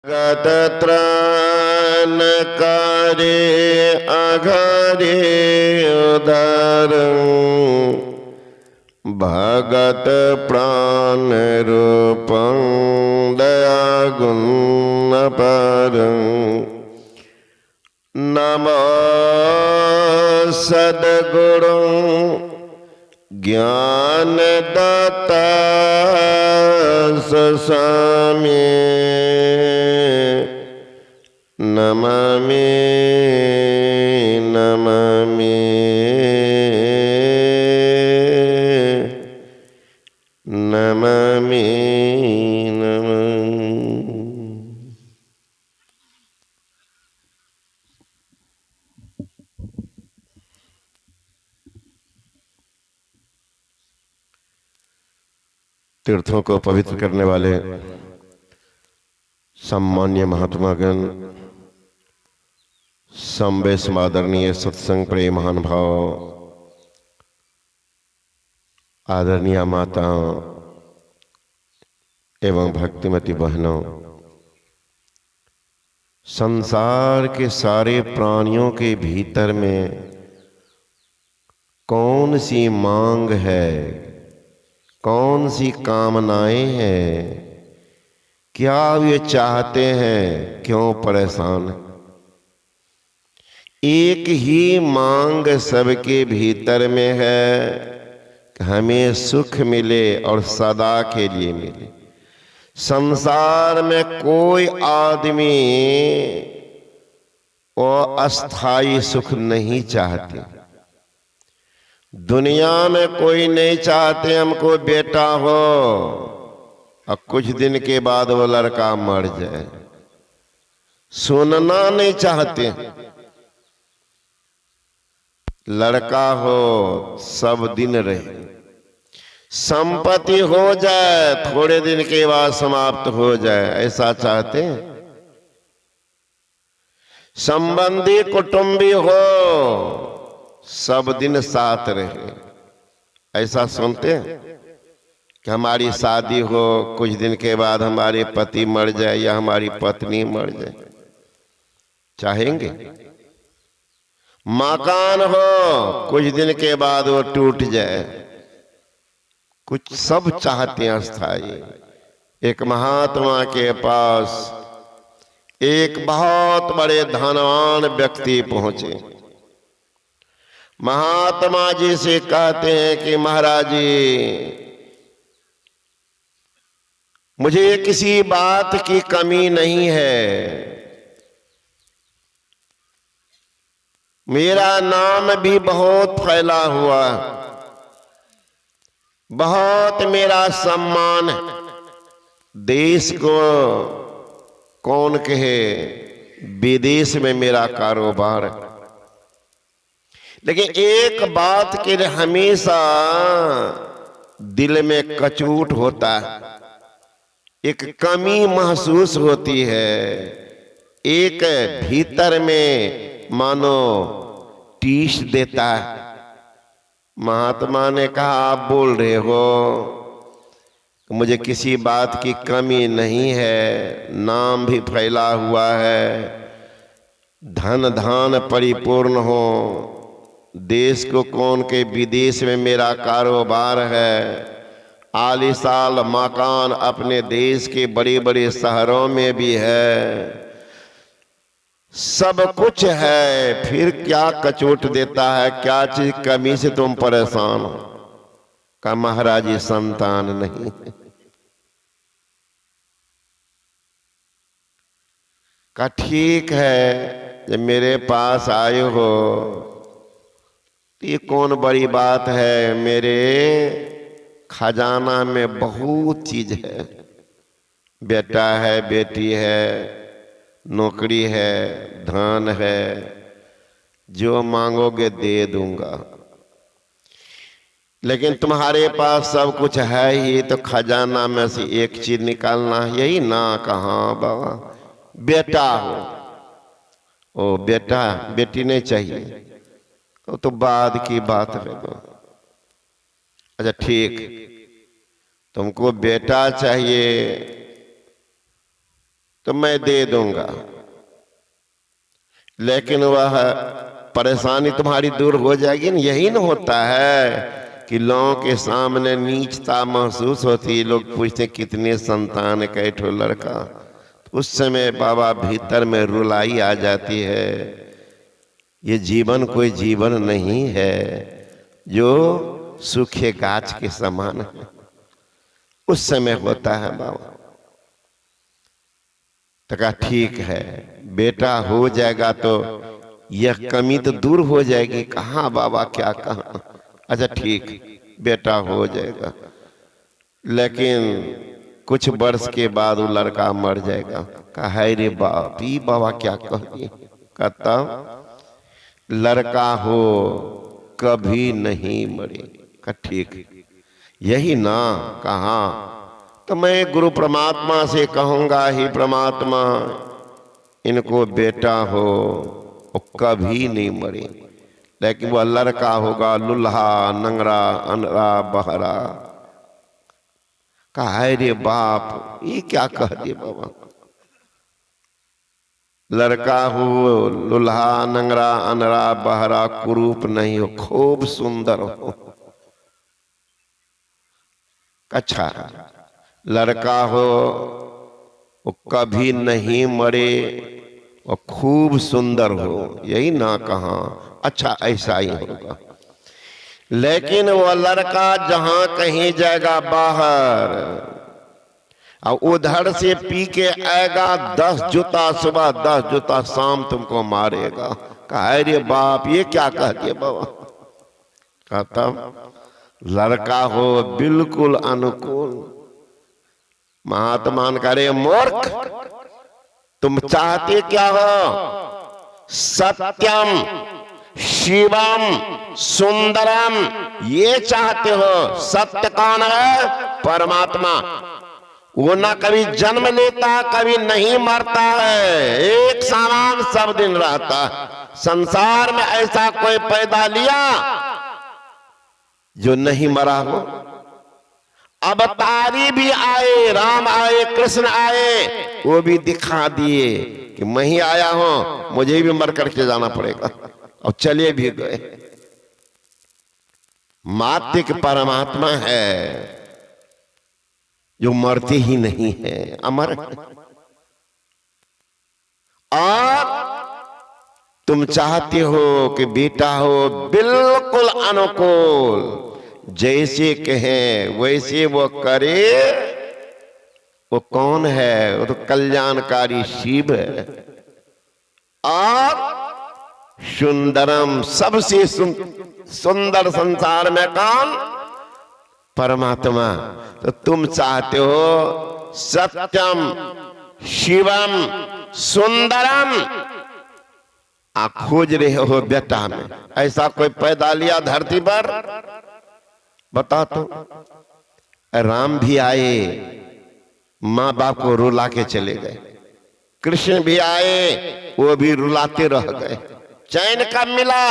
जगत त्राणकारे अघरे उदर भगत प्राण रूपं दयागुण परं नमो सद्गुरु ज्ञानदाता स्वामी नमामि नमामि नमामि नमामि। तीर्थों को पवित्र करने वाले सम्मान्य महात्मागण, संबे समादरणीय सत्संग प्रिय महान भाव, आदरणीय माता एवं भक्तिमती बहनों, संसार के सारे प्राणियों के भीतर में कौन सी मांग है, कौन सी कामनाएं हैं, क्या वे चाहते हैं, क्यों परेशान हैं? एक ही मांग सबके भीतर में है कि हमें सुख मिले और सदा के लिए मिले। संसार में कोई आदमी वो अस्थाई सुख नहीं चाहते। दुनिया में कोई नहीं चाहते हमको बेटा हो और कुछ दिन के बाद वो लड़का मर जाए। सुनना नहीं चाहते। लड़का हो सब दिन रहे, संपत्ति हो जाए थोड़े दिन के बाद समाप्त हो जाए, ऐसा चाहते हैं। संबंधी कुटुंबी हो सब दिन साथ रहे, ऐसा सुनते हैं कि हमारी शादी हो कुछ दिन के बाद हमारे पति मर जाए या हमारी पत्नी मर जाए, चाहेंगे? मकान हो कुछ दिन के बाद वो टूट जाए, कुछ सब चाहते हैं अस्थाई। एक महात्मा के पास एक बहुत बड़े धनवान व्यक्ति पहुंचे। महात्मा जी से कहते हैं कि महाराज जी, मुझे किसी बात की कमी नहीं है, मेरा नाम भी बहुत फैला हुआ, बहुत मेरा सम्मान, देश को कौन कहे, विदेश में मेरा कारोबार, लेकिन एक बात के लिए हमेशा दिल में कचूट होता है, एक कमी महसूस होती है, एक भीतर में मानो टीस देता है। महात्मा ने कहा आप बोल रहे हो, मुझे किसी बात की कमी नहीं है, नाम भी फैला हुआ है, धन धान परिपूर्ण हो, देश को कौन के विदेश में मेरा कारोबार है, आलीशान मकान अपने देश के बड़े बड़े शहरों में भी है, सब कुछ है, फिर क्या कचोट देता है, क्या चीज कमी से तुम परेशान हो? का महाराज जी संतान नहीं। का ठीक है, जब मेरे पास आए हो ये कौन बड़ी बात है, मेरे खजाना में बहुत चीज है, बेटा है, बेटी है, नौकरी है, धन है, जो मांगोगे दे दूंगा, लेकिन तुम्हारे पास सब कुछ है ही, तो खजाना में से एक चीज निकालना यही ना। कहाँ बाबा, बेटा हो, ओ बेटा बेटी नहीं चाहिए, तो बाद की बात है। अच्छा ठीक, तुमको बेटा चाहिए तो मैं दे दूंगा, लेकिन वह परेशानी तुम्हारी दूर हो जाएगी। न यही न होता है कि लोगों के सामने नीचता महसूस होती है, लोग पूछते कितने संतान कैठो लड़का, उस समय बाबा भीतर में रुलाई आ जाती है। ये जीवन कोई जीवन नहीं है जो सूखे गाछ के समान है। उस समय होता है बाबा। तो कहा ठीक है, बेटा हो जाएगा तो यह कमी तो दूर हो जाएगी। कहाँ बाबा, क्या कहा? अच्छा ठीक, बेटा हो जाएगा, लेकिन कुछ वर्ष के बाद वो लड़का मर जाएगा। कहा रे बाप, ये बाबा क्या कह दिए? कहता लड़का हो कभी नहीं मरे। कहा ठीक, यही ना कहा। तो मैं गुरु परमात्मा से कहूंगा, ही परमात्मा इनको बेटा हो वो कभी नहीं मरे, लेकिन वह लड़का होगा लुल्हा नंगरा अनरा बहरा। कहा रे बाप, ये क्या कह दिए बाबा? लड़का हो लुल्हा नंगरा अनरा बहरा, कुरूप नहीं हो, खूब सुंदर हो। अच्छा, लड़का हो वो कभी नहीं मरे और खूब सुंदर हो, यही ना कहा? अच्छा ऐसा ही होगा, लेकिन वो लड़का जहां कहीं जाएगा बाहर और उधर से पी के आएगा, 10 जूता सुबह 10 जूता शाम तुमको मारेगा। कहा रे बाप, ये क्या कह दिए बाबा? कहता लड़का हो बिल्कुल अनुकूल। महात्मा करे मूर्ख, तुम चाहते क्या हो? सत्यम शिवम सुंदरम, ये चाहते हो। सत्य कौन है? परमात्मा। वो ना कभी जन्म लेता, कभी नहीं मरता है, एक समान सब दिन रहता है। संसार में ऐसा कोई पैदा लिया जो नहीं मरा हो? अवतारी भी आए, राम आए, कृष्ण आए, वो भी दिखा दिए कि मैं ही आया हूं, मुझे भी मर करके जाना पड़ेगा, और चले भी गए। मातिक परमात्मा है जो मरते ही नहीं है, अमर है। और तुम चाहते हो कि बेटा हो बिल्कुल अनुकूल, जैसे कहे वैसे वो करे। वो कौन है? वो तो कल्याणकारी शिव है। और सुंदरम, सबसे सुंदर संसार में कौन? परमात्मा। तो तुम चाहते हो सत्यम शिवम सुंदरम, आप खोज रहे हो बेटा में। ऐसा कोई पैदा लिया धरती पर? बता तो। राम भी आए, माँ बाप को रुला के चले गए। कृष्ण भी आए, वो भी रुलाते रह गए। चैन कब मिला?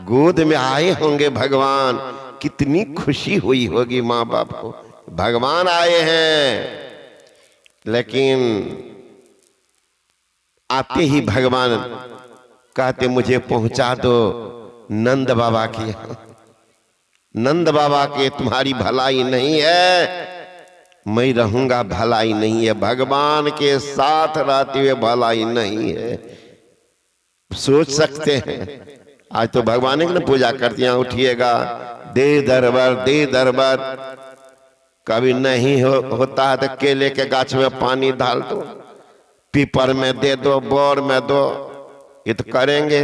गोद में आए होंगे भगवान, कितनी खुशी हुई होगी माँ बाप को, भगवान आए हैं। लेकिन आते ही भगवान कहते मुझे पहुंचा दो नंद बाबा के यहाँ। नंद बाबा के तुम्हारी भलाई नहीं है, मैं रहूंगा भलाई नहीं है। भगवान के साथ रहते हुए भलाई नहीं है। सोच सकते हैं, आज तो भगवान की ना पूजा करती हैं, उठिएगा दे दरबार दे दरबार। कभी नहीं होता है तो केले के गाछ में पानी डाल दो, पीपर में दे दो, बोर में दो, ये तो करेंगे।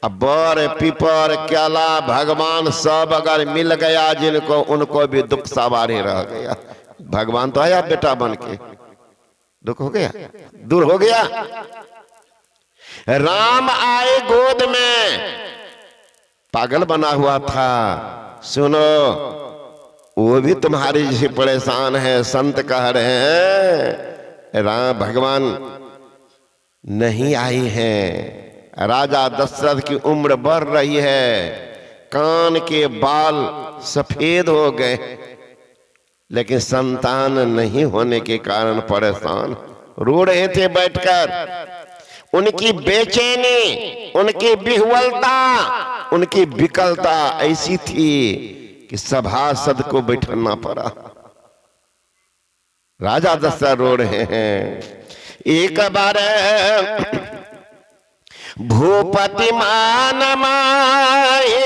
अब बोर पीपर केला भगवान सब अगर मिल गया जिनको, उनको भी दुख सवारी रह गया। भगवान तो आया बेटा बन के, दुख हो गया, दूर हो गया। राम आए गोद में, पागल बना हुआ था। सुनो, वो भी तुम्हारे जैसे परेशान है। संत कह रहे हैं राम भगवान नहीं आई हैं। राजा दशरथ की उम्र बढ़ रही है, कान के बाल सफेद हो गए, लेकिन संतान नहीं होने के कारण परेशान। रो रहे थे बैठकर। उनकी बेचैनी, उनकी विह्वलता, उनकी विकलता ऐसी थी कि सभासद को बैठना पड़ा। राजा दशरथ रो रहे हैं। एक बार भूपति मान माए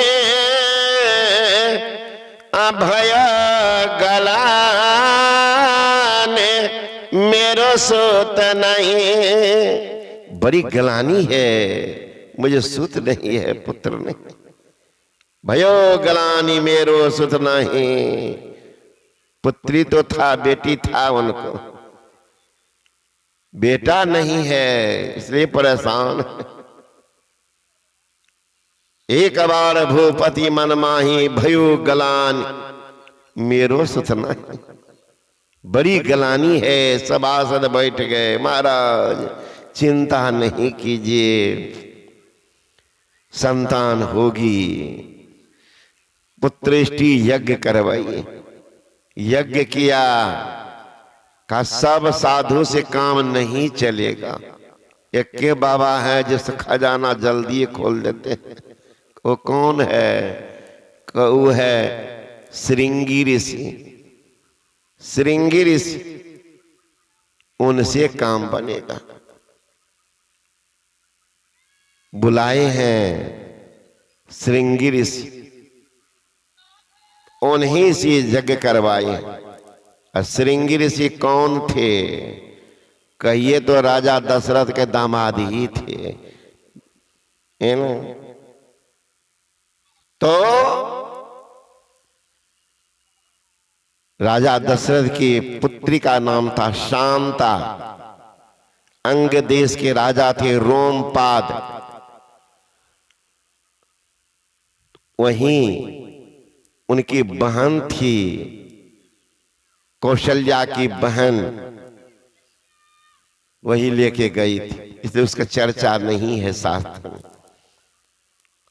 अभय गलाने, मेरो सूत नहीं। बड़ी गलानी है, मुझे सूत नहीं है, पुत्र नहीं। भयो गलानी मेरो सुत नहीं। पुत्री तो था, बेटी था उनको, बेटा नहीं है, इसलिए परेशान। एक बार भूपति मन माही भयो गलान मेरो सुत नहीं। बड़ी गलानी है। सभासद बैठ गए। महाराज चिंता नहीं कीजिए, संतान होगी। पुत्रेष्टि यज्ञ करवाइए। यज्ञ किया का सब साधु से काम नहीं चलेगा। एक के बाबा है जिस खजाना जल्दी खोल देते हैं। वो कौन है? वो है श्रृंगी ऋषि। श्रृंगी ऋषि, उनसे काम बनेगा। बुलाए हैं श्रृंगी ऋषि, उन्हीं से यज्ञ करवाए। और श्रृंगी ऋषि कौन थे? कहिए तो राजा दशरथ के दामाद ही थे, है ना? तो राजा दशरथ की पुत्री का नाम था शांता। अंग देश के राजा थे रोमपाद। वहीं उनकी बहन थी कौशल्या की बहन, वही लेके गई थी, इसलिए उसका चर्चा नहीं है शास्त्र में।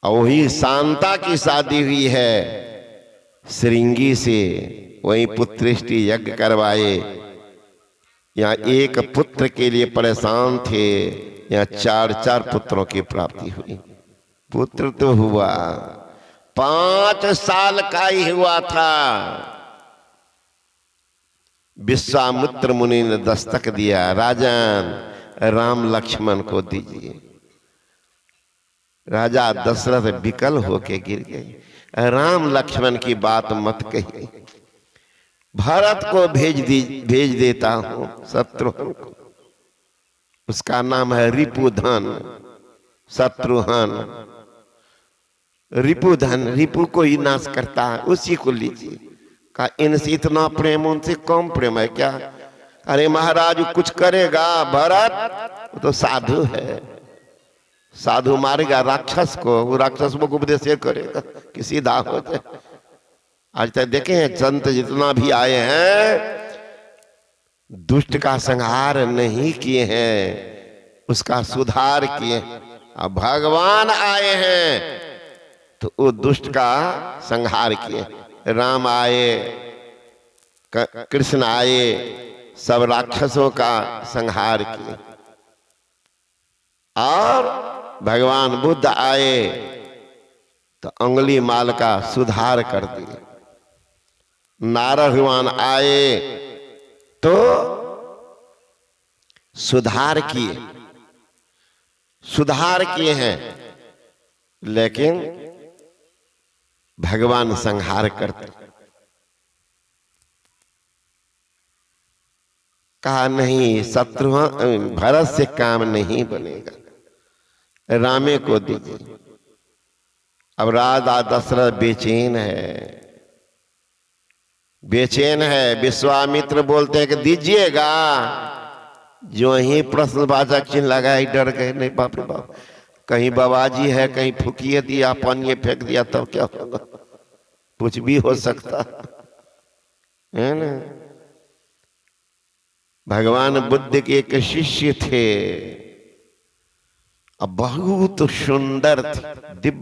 और वही शांता की शादी हुई है श्रृंगी से। वही पुत्रेष्टि यज्ञ करवाए। यहाँ एक पुत्र के लिए परेशान थे, यहाँ 4-4 पुत्रों की प्राप्ति हुई। पुत्र तो हुआ, 5 साल का ही हुआ था। विश्वामित्र मुनि ने दस्तक दिया, राजन राम लक्ष्मण को दीजिए। राजा दशरथ विकल होके गिर गए। राम लक्ष्मण की बात मत कहिए, भरत को भेज देता हूं, शत्रुघ्न को। उसका नाम है रिपुधन, शत्रुघ्न। रिपुधन रिपु को ही नाश करता है, उसी को लीजिए। कहा इनसे इतना प्रेम, उनसे कम प्रेम है क्या? अरे महाराज कुछ करेगा भरत, वो तो साधु है। साधु मारेगा राक्षस को, वो राक्षस को उपदेश करेगा कि सीधा हो जाए। आज तक देखे हैं संत जितना भी आए हैं, दुष्ट का संहार नहीं किए हैं, उसका सुधार किए। अब भगवान आए हैं तो वो दुष्ट का संहार किए। राम आए, कृष्ण आए, सब राक्षसों का संहार किए। और भगवान बुद्ध आए तो अंगुली माल का सुधार कर दिए। नारद भगवान आए तो सुधार किए हैं, लेकिन भगवान संहार करते। कहा नहीं, शत्रुघ्न भरत से काम नहीं बनेगा, रामे को दीजिए। अब राजा दशरथ बेचैन है। विश्वामित्र बोलते हैं कि दीजिएगा। जो ही प्रश्नवाचक चिन्ह लगाए, डर गए। नहीं बाप रे बाप, कहीं बाबाजी है, कहीं फूकिए दिया, पानी फेंक दिया, तब क्या होगा? कुछ भी हो सकता है ना। भगवान बुद्ध के एक शिष्य थे, अब बहुत सुंदर थे,